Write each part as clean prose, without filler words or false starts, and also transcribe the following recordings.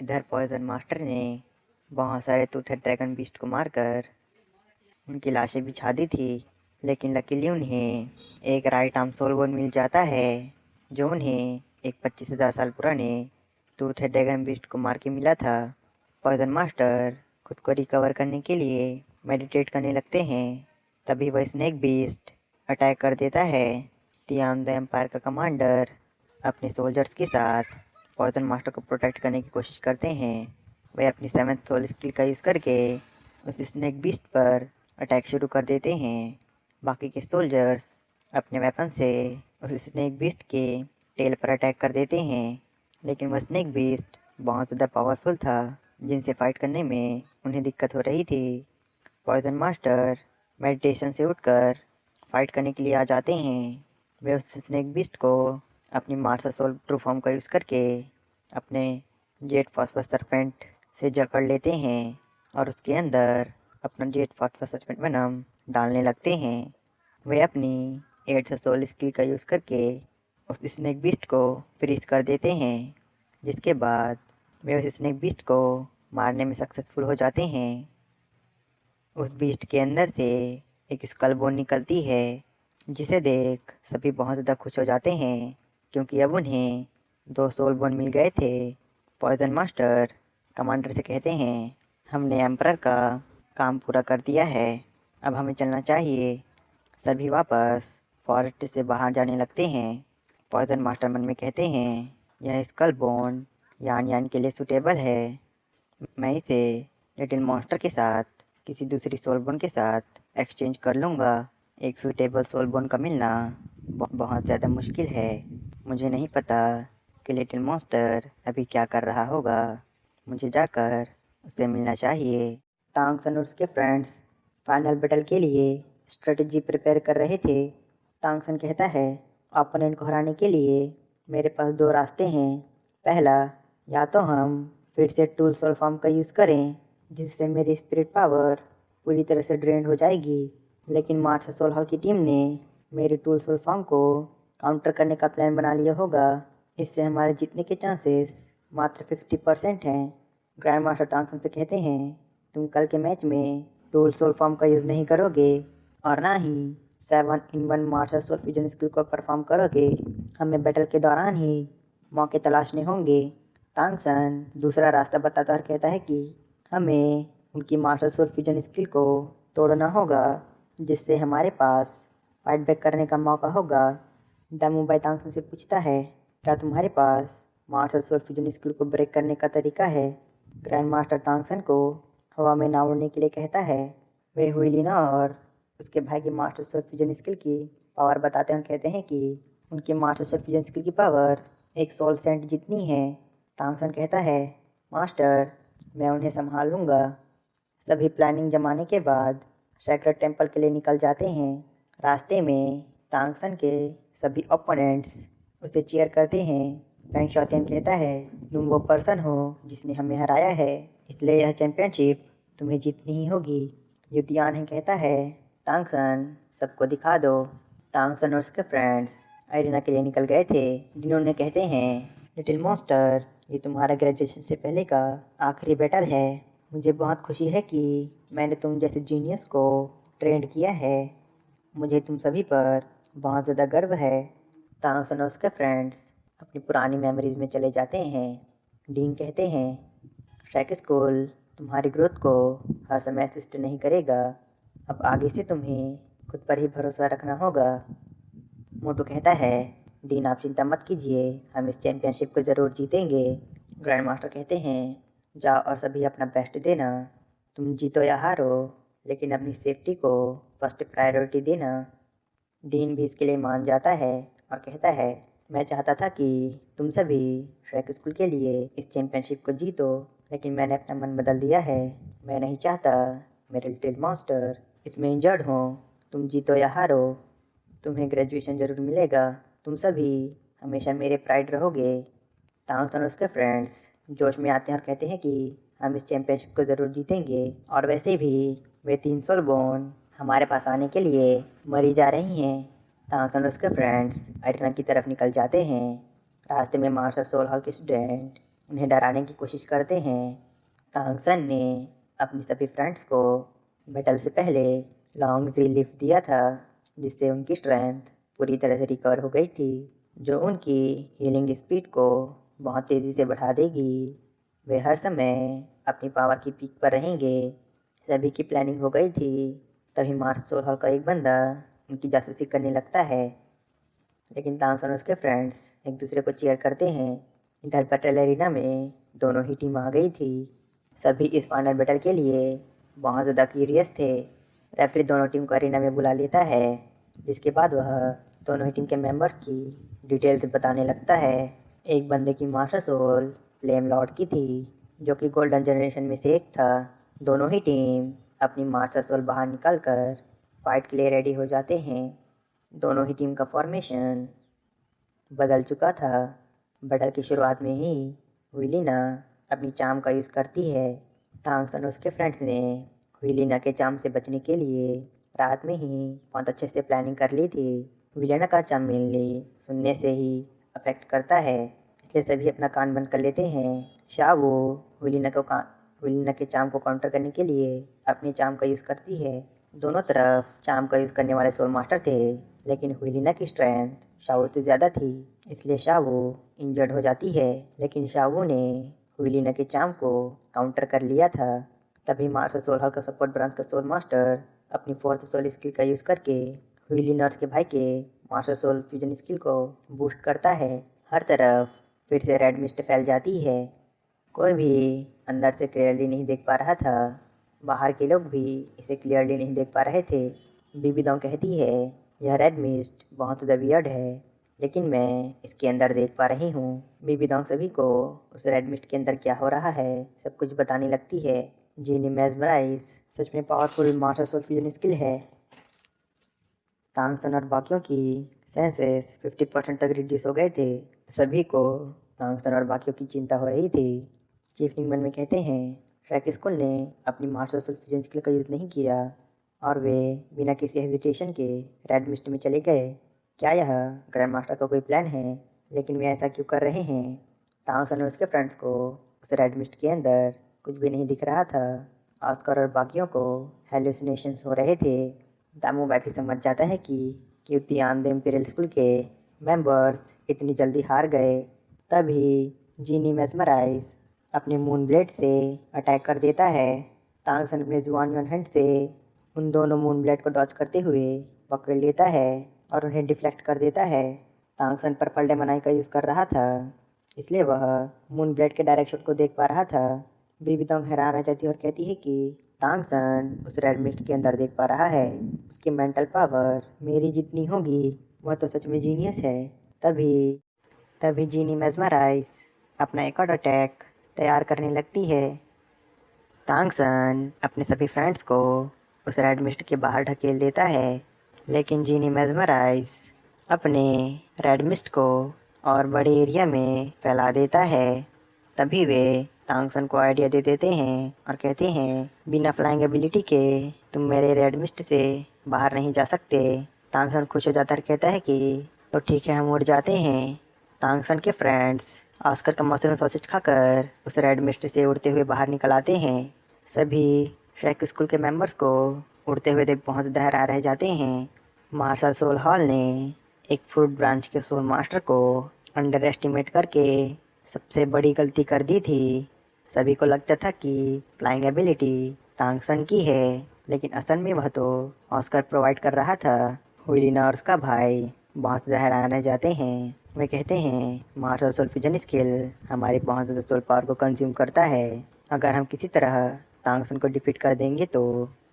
इधर poison master ने बहुत सारे टूथे ड्रैगन बीस्ट को मारकर उनकी लाशें बिछा दी थी, लेकिन लकीली उन्हें एक राइट आर्म सोल बोन मिल जाता है जो उन्हें एक 25,000 साल पुराने टूथे ड्रैगन बीस्ट को मार के मिला था। पॉइजन मास्टर खुद को रिकवर करने के लिए मेडिटेट करने लगते हैं। तभी वह स्नेक बीस्ट अटैक कर देता है। तियान द एम्पायर का कमांडर अपने सोल्जर्स के साथ पॉइजन मास्टर को प्रोटेक्ट करने की कोशिश करते हैं। वे अपनी 7th सोल स्किल का यूज़ करके उस स्नेक बीस्ट पर अटैक शुरू कर देते हैं। बाकी के सोल्जर्स अपने वेपन से उस स्नेक बीस्ट के टेल पर अटैक कर देते हैं, लेकिन वह स्नेक बीस्ट बहुत ज़्यादा पावरफुल था जिनसे फाइट करने में उन्हें दिक्कत हो रही थी। पॉइजन मास्टर मेडिटेशन से उठकर फाइट करने के लिए आ जाते हैं। वे उस स्नेक बीस्ट को अपनी मार्शल सोल ट्रू फॉर्म का यूज़ करके अपने जेट फॉस्फरस सरपेंट से जकड़ लेते हैं और उसके अंदर अपना जेट फॉस्फरस सरपेंट वेनम डालने लगते हैं। वे अपनी 8th सोल स्किल का यूज़ करके उस स्नेक बीस्ट को फ्रीज कर देते हैं, जिसके बाद वे उस स्नेक बीस्ट को मारने में सक्सेसफुल हो जाते हैं। उस बीस्ट के अंदर से एक स्कल बोन निकलती है, जिसे देख सभी बहुत ज़्यादा खुश हो जाते हैं क्योंकि अब उन्हें 2 सोल बोन मिल गए थे। पॉइजन मास्टर कमांडर से कहते हैं, हमने एम्परर का काम पूरा कर दिया है, अब हमें चलना चाहिए। सभी वापस फॉरेस्ट से बाहर जाने लगते हैं। पॉइजन मास्टर मन में कहते हैं, यह स्कल बोन यान के लिए सूटेबल है। मैं इसे लिटिल मॉन्स्टर के साथ किसी दूसरी सोल बोन के साथ एक्सचेंज कर लूँगा। एक सूटेबल सोल बोन का मिलना बहुत ज़्यादा मुश्किल है। मुझे नहीं पता कि लिटिल मॉन्स्टर अभी क्या कर रहा होगा। मुझे जाकर उससे मिलना चाहिए। तांगसन और उसके फ्रेंड्स फाइनल बैटल के लिए स्ट्रेटजी प्रिपेयर कर रहे थे। तांगसन कहता है, ओपोनेंट को हराने के लिए मेरे पास 2 रास्ते हैं। पहला, या तो हम फिर से टूल सोल फॉर्म का यूज़ करें, जिससे मेरी स्पिरिट पावर पूरी तरह से ड्रेन हो जाएगी, लेकिन मार्शल सोल हॉल की टीम ने मेरे टूल सोल फॉर्म को काउंटर करने का प्लान बना लिया होगा। इससे हमारे जीतने के चांसेस मात्र 50% हैं। ग्रैंड मास्टर तांगसन से कहते हैं, तुम कल के मैच में टूल सोल फॉर्म का यूज़ नहीं करोगे और ना ही 7-in-1 martial soul fusion skill को परफॉर्म करोगे। हमें बैटल के दौरान ही मौके तलाशने होंगे। तांगसन दूसरा रास्ता बताता और कहता है कि हमें उनकी मार्शल सोल फ्यूजन स्किल को तोड़ना होगा, जिससे हमारे पास फाइट बैक करने का मौका होगा। दामुबाई तांगसन से पूछता है, क्या तुम्हारे पास मार्शल सोल फ्यूजन स्किल को ब्रेक करने का तरीका है? ग्रैंड मास्टर तांगसन को हवा में ना उड़ने के लिए कहता है। वे हुईलिना और उसके भाई की मास्टर सोल फ्यूजन स्किल की पावर बताते हैं और कहते हैं कि उनकी मास्टर सोल फ्यूजन स्किल की पावर एक सोल सेंट जितनी है। तांगसन कहता है, मास्टर मैं उन्हें संभाल लूँगा। सभी प्लानिंग जमाने के बाद सैक्रेड टेम्पल के लिए निकल जाते हैं। रास्ते में तांगसन के सभी ओपोनेंट्स उसे चीयर करते हैं। फैंग शॉटियन कहता है, तुम वो पर्सन हो जिसने हमें हराया है, इसलिए यह चैंपियनशिप तुम्हें जीतनी ही होगी। युतियान है कहता है, तांगसन सबको दिखा दो। तांगसन और उसके फ्रेंड्स एरिना के लिए निकल गए थे। जिन्होंने कहते हैं, लिटिल मॉन्स्टर ये तुम्हारा ग्रेजुएशन से पहले का आखिरी बैटल है। मुझे बहुत खुशी है कि मैंने तुम जैसे जीनियस को ट्रेंड किया है। मुझे तुम सभी पर बहुत ज़्यादा गर्व है। तांगसन और उसके फ्रेंड्स अपनी पुरानी मेमोरीज में चले जाते हैं। डीन कहते हैं, शेक स्कूल तुम्हारी ग्रोथ को हर समय असिस्ट नहीं करेगा। अब आगे से तुम्हें खुद पर ही भरोसा रखना होगा। मोटू कहता है, डीन आप चिंता मत कीजिए, हम इस चैम्पियनशिप को ज़रूर जीतेंगे। ग्रैंड मास्टर कहते हैं, जाओ और सभी अपना बेस्ट देना। तुम जीतो या हारो, लेकिन अपनी सेफ्टी को फर्स्ट प्रायोरिटी देना। डीन भी इसके लिए मान जाता है और कहता है, मैं चाहता था कि तुम सभी शेक स्कूल के लिए इस चैम्पियनशिप को जीतो, लेकिन मैंने अपना मन बदल दिया है। मैं नहीं चाहता मेरे लिटिल मॉन्स्टर इसमें इंजर्ड हो। तुम जीतो या हारो, तुम्हें ग्रेजुएशन ज़रूर मिलेगा। तुम सभी हमेशा मेरे प्राइड रहोगे। तांगसन और उसके फ्रेंड्स जोश में आते हैं और कहते हैं कि हम इस चैम्पियनशिप को ज़रूर जीतेंगे। और वैसे भी वे 3 सोल बोन हमारे पास आने के लिए मरी जा रही हैं। तांगसन और उसके फ्रेंड्स एरिना की तरफ निकल जाते हैं। रास्ते में मार्शल सोल हॉल के स्टूडेंट उन्हें डराने की कोशिश करते हैं। तांगसन ने अपनी सभी फ्रेंड्स को बैटल से पहले लॉन्ग जी लिफ्ट दिया था, जिससे उनकी स्ट्रेंथ पूरी तरह से रिकवर हो गई थी, जो उनकी हीलिंग स्पीड को बहुत तेज़ी से बढ़ा देगी। वे हर समय अपनी पावर की पीक पर रहेंगे। सभी की प्लानिंग हो गई थी। तभी मार्स सोल हॉल का एक बंदा उनकी जासूसी करने लगता है, लेकिन तांगसन और उसके फ्रेंड्स एक दूसरे को चीयर करते हैं। इधर बैटल एरिना में दोनों ही टीम आ गई थी। सभी इस फाइनल बैटल के लिए बहुत ज़्यादा क्यूरियस थे। रेफरी दोनों टीम को एरिना में बुला लेता है, जिसके बाद वह दोनों ही टीम के मेंबर्स की डिटेल्स बताने लगता है। एक बंदे की मास्टर सोल फ्लेम लॉर्ड की थी, जो कि गोल्डन जनरेशन में से एक था। दोनों ही टीम अपनी मास्टर सोल बाहर निकाल कर फाइट के लिए रेडी हो जाते हैं। दोनों ही टीम का फॉर्मेशन बदल चुका था। बैटल की शुरुआत में ही हुईलिना अपनी चाम का यूज़ करती है। तांगसन और उसके फ्रेंड्स ने हुईलिना के चाम से बचने के लिए रात में ही बहुत अच्छे से प्लानिंग कर ली थी। हुईलिना का चाम मेनली सुनने से ही अफेक्ट करता है, इसलिए सभी अपना कान बंद कर लेते हैं। शावो हुईलिना के चाम को काउंटर करने के लिए अपने चाम का यूज़ करती है। दोनों तरफ चाम का यूज़ करने वाले सोल मास्टर थे, लेकिन हुईलिना की स्ट्रेंथ शावो से ज़्यादा थी, इसलिए शावो इंजर्ड हो जाती है। लेकिन शावो ने हुईलिना के चाम को काउंटर कर लिया था। तभी मार्स सोल हॉल का सपोर्ट ब्रांच का सोल मास्टर अपनी फोर्थ सोल स्किल का यूज़ करके हुईलिना और उसके भाई के मास्टर सोल फ्यूजन स्किल को बूस्ट करता है। हर तरफ फिर से रेड मिस्ट फैल जाती है। कोई भी अंदर से क्लियरली नहीं देख पा रहा था। बाहर के लोग भी इसे क्लियरली नहीं देख पा रहे थे। बीबी दोंग कहती है, यह रेड मिस्ट बहुत ज़्यादा वियर्ड है, लेकिन मैं इसके अंदर देख पा रही हूँ। बीबी दोंग सभी को उस रेड मिस्ट के अंदर क्या हो रहा है सब कुछ बताने लगती है। जीनी मेस्मराइज सच में powerful master soul fusion skill है। तांगसन और बाकियों की सेंसेस 50% तक रिड्यूस हो गए थे। सभी को तांगसन और बाकियों की चिंता हो रही थी। चीफ निंगमन में कहते हैं, ट्रैक स्कूल ने अपनी मास्टर सोल फ्यूजन स्किल का यूज़ नहीं किया और वे बिना किसी हेजिटेशन के रेड मिस्ट में चले गए। क्या यह ग्रैंड मास्टर का कोई प्लान है? लेकिन वे ऐसा क्यों कर रहे हैं? तांगसन और उसके फ्रेंड्स को उस रेड मिस्ट के अंदर कुछ भी नहीं दिख रहा था। ऑस्कर और बाकियों को हेलुसिनेशंस हो रहे थे। दामू भी समझ जाता है कि क्यूतियान द इम्पीरियल स्कूल के मेंबर्स इतनी जल्दी हार गए। तभी जीनी मेस्मराइज अपने मून ब्लेड से अटैक कर देता है। तांगसन अपने जुआन युआन हैंड से उन दोनों मून ब्लेड को डॉच करते हुए पकड़ लेता है और उन्हें डिफ्लेक्ट कर देता है। तांगसन पर्पल डेमनाई का यूज़ कर रहा था, इसलिए वह मून ब्लेड के डायरेक्ट शॉट को देख पा रहा था। बीबी दोंग हैरान रह जाती है और कहती है कि तांगसन उस रेड मिस्ट के अंदर देख पा रहा है। उसकी मेंटल पावर मेरी जितनी होगी, वह तो सच में जीनियस है। तभी जीनी मेस्मराइज अपना एक और अटैक तैयार करने लगती है। तांगसन अपने सभी फ्रेंड्स को उस रेड मिस्ट के बाहर ढकेल देता है, लेकिन जीनी मेस्मराइज अपने रेड मिस्ट को और बड़े एरिया में फैला देता है। तभी वे तांगसन को आइडिया दे देते हैं और कहते हैं, बिना फ्लाइंग एबिलिटी के तुम मेरे रेड मिस्ट से बाहर नहीं जा सकते। तांगसन खुश हो जाता है, कहता है कि तो ठीक है, हम उड़ जाते हैं। तांगसन के फ्रेंड्स ऑस्कर का मशरूम सॉसेज खाकर उस रेड मिस्ट से उड़ते हुए बाहर निकल आते हैं। सभी श्रेक स्कूल के मेंबर्स को उड़ते हुए देख बहुत हैरान रह जाते हैं। मार्शल सोल हॉल ने एक फ्रूट ब्रांच के सोल मास्टर को अंडर एस्टिमेट करके सबसे बड़ी गलती कर दी थी। सभी को लगता था कि फ्लाइंग एबिलिटी तांगसन की है, लेकिन असल में वह तो ऑस्कर प्रोवाइड कर रहा था। हुईलिना और उसका भाई बहुत ज़्यादा हैरान रह जाते हैं। वे कहते हैं, मार्शल सोल फ्यूजन स्किल हमारी बहुत ज़्यादा सोल पावर को कंज्यूम करता है। अगर हम किसी तरह तांगसन को डिफीट कर देंगे तो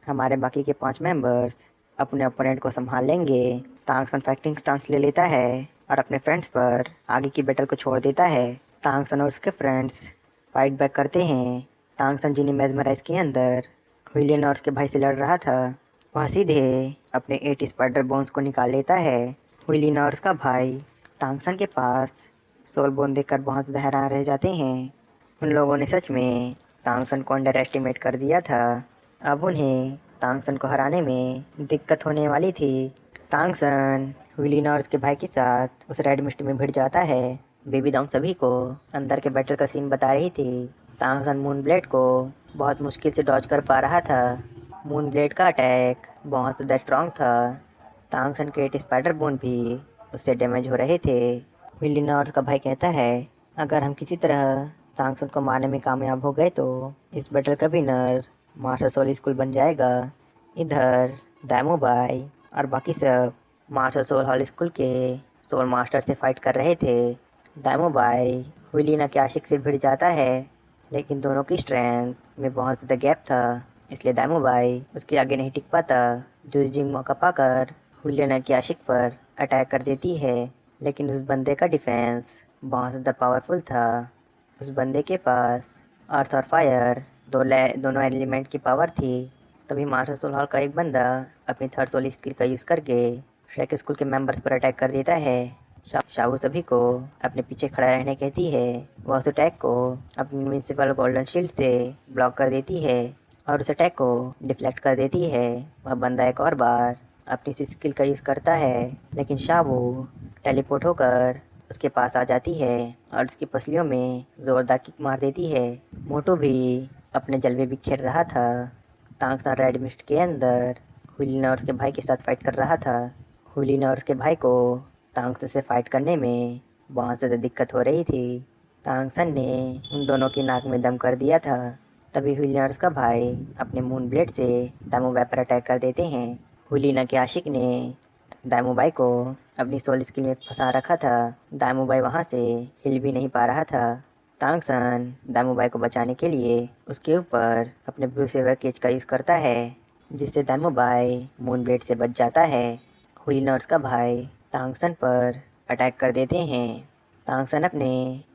हमारे बाकी के 5 मेंबर्स अपने ओपोनेंट को संभाल लेंगे। तांगसन फाइटिंग स्टांस ले लेता है और अपने फ्रेंड्स पर आगे की बैटल को छोड़ देता है। तांगसन और उसके फ्रेंड्स फाइट बैक करते हैं। तांगसन जिन्हें मेस्मराइज के अंदर हुईलिन और उसके भाई से लड़ रहा था, वह सीधे अपने 8 स्पाइडर बोन्स को निकाल लेता है। हुईलिन और उसका भाई तांगसन के पास सोल बोन देखकर बहुत ज़्यादा हैरान रह जाते हैं। उन लोगों ने सच में तांगसन को अंडर एस्टिमेट कर दिया था। अब उन्हें तांगसन को हराने में दिक्कत होने वाली थी। तांगसन हुईलिन और उसके भाई के साथ उस रेड मिस्ट में भिड़ जाता है, बेबी डोंग सभी को अंदर के बैटल का सीन बता रही थी। तांग सन मून ब्लेड को बहुत मुश्किल से डॉज कर पा रहा था। मून ब्लेड का अटैक बहुत ज़्यादा स्ट्रॉन्ग था। तांग सन के 8 स्पाइडर बोन भी उससे डैमेज हो रहे थे। विलियनर्स का भाई कहता है अगर हम किसी तरह तांग सन को मारने में कामयाब हो गए तो इस बैटल का विनर मास्टर सोल स्कूल बन जाएगा। इधर दामो भाई और बाकी सब मास्टर सोल हॉल स्कूल के सोल मास्टर से फाइट कर रहे थे। दामो भाई विलीना के आशिक से भिड़ जाता है, लेकिन दोनों की स्ट्रेंथ में बहुत ज़्यादा गैप था, इसलिए दामो भाई उसके आगे नहीं टिक पाता। जूजिंग मौका पाकर विलीना के आशिक पर अटैक कर देती है, लेकिन उस बंदे का डिफेंस बहुत ज़्यादा पावरफुल था। उस बंदे के पास अर्थ और फायर दोनों एलिमेंट की पावर थी। तभी मास्टर सोल हॉल का एक बंदा अपनी थर्ड सोल स्किल का यूज़ करके श्रेक स्कूल के मेंबर्स पर अटैक कर देता है। शावू सभी को अपने पीछे खड़ा रहने कहती है। वह उस अटैक को अपनी म्यूनिसिपल गोल्डन शील्ड से ब्लॉक कर देती है और उस अटैक को डिफ्लेक्ट कर देती है। वह बंदा एक और बार अपनी इस स्किल का यूज़ करता है, लेकिन शावू टेलीपोर्ट होकर उसके पास आ जाती है और उसकी पसलियों में ज़ोरदार किक मार देती है। मोटो भी अपने जलवे बिखेर रहा था। तांग सन रेड मिस्ट के अंदर हुलिना और उसके भाई के साथ फाइट कर रहा था। हुलिना और उसके भाई को तांग सन से फाइट करने में बहुत ज़्यादा दिक्कत हो रही थी। तांग सन ने उन दोनों की नाक में दम कर दिया था। तभी हुलिना और उसका भाई अपने मून ब्लेड से दामो भाई पर अटैक कर देते हैं। हुलिना के आशिक ने दामो भाई को अपनी सोल स्किल में फंसा रखा था। दामो भाई वहाँ से हिल भी नहीं पा रहा था। तांग सन दामो भाई को बचाने के लिए उसके ऊपर अपने ब्लू सेवर केज का यूज़ करता है, जिससे दामो भाई मून ब्लेड से बच जाता है। हुलिना और उसका भाई तांग सन पर अटैक कर देते हैं। तांग सन अपने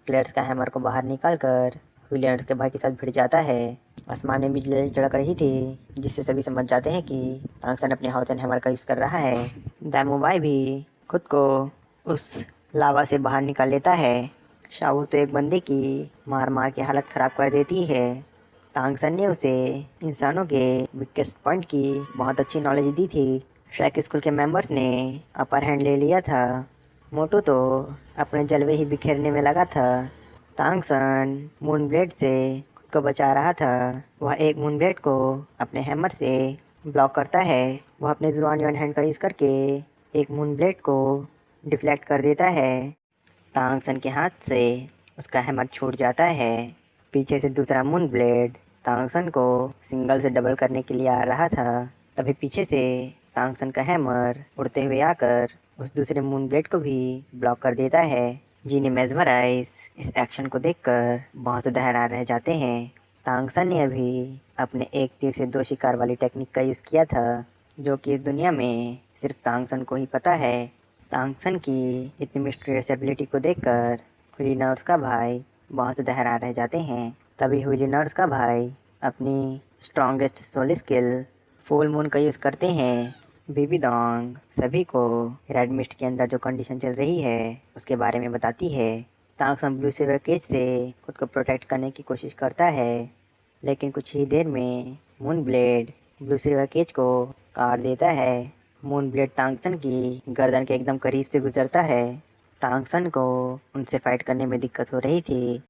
क्लेयर्स का हैमर को बाहर निकाल कर हुलिना और उसके भाई के साथ भिड़ जाता है। आसमान में बिजली चड़क रही थी, जिससे सभी समझ जाते हैं कि तांग सन अपने हाउथन हैमर का यूज़ कर रहा है। दामो भाई भी खुद को उस लावा से बाहर निकाल लेता है। शावू तो एक बंदे की मार मार के हालत ख़राब कर देती है। तांग सन ने उसे इंसानों के वीकेस्ट पॉइंट की बहुत अच्छी नॉलेज दी थी। श्रेक स्कूल के मेंबर्स ने अपर हैंड ले लिया था। मोटू तो अपने जलवे ही बिखेरने में लगा था। तांग सन मून ब्लेड से खुद को बचा रहा था। वह एक मून ब्लेड को अपने हैमर से ब्लॉक करता है। वह अपने जुआन युआन हैंड का यूज़ करके एक मून ब्लेड को डिफ्लेक्ट कर देता है। तांग सन के हाथ से उसका हैमर छूट जाता है। पीछे से दूसरा मून ब्लेड तांग सन को सिंगल से डबल करने के लिए आ रहा था। तभी पीछे से तांग सन का हैमर उड़ते हुए आकर उस दूसरे मून ब्लेड को भी ब्लॉक कर देता है। जीनी मेजमराइज इस एक्शन को देखकर बहुत ज़्यादा हैरान रह जाते हैं। तांग सन ने अभी अपने एक तीर से दो शिकार वाली टेक्निक का यूज़ किया था, जो कि इस दुनिया में सिर्फ तांग सन को ही पता है। तांग सन की इतनी मिस्टीरियस एबिलिटी को देखकर हुलिना और उसका भाई बहुत ज़्यादा हैरान रह जाते हैं। तभी हुलिना और उसका भाई अपनी strongest soul skill full moon का यूज़ करते हैं। बेबी डोंग सभी को रेड मिस्ट के अंदर जो कंडीशन चल रही है उसके बारे में बताती है। तांग सन ब्लू सिल्वर केज से खुद को प्रोटेक्ट करने की कोशिश करता है, लेकिन कुछ ही देर में moon blade blue silver cage को काट देता है। मून ब्लेड तांग सन की गर्दन के एकदम करीब से गुजरता है। तांग सन को उनसे फाइट करने में दिक्कत हो रही थी,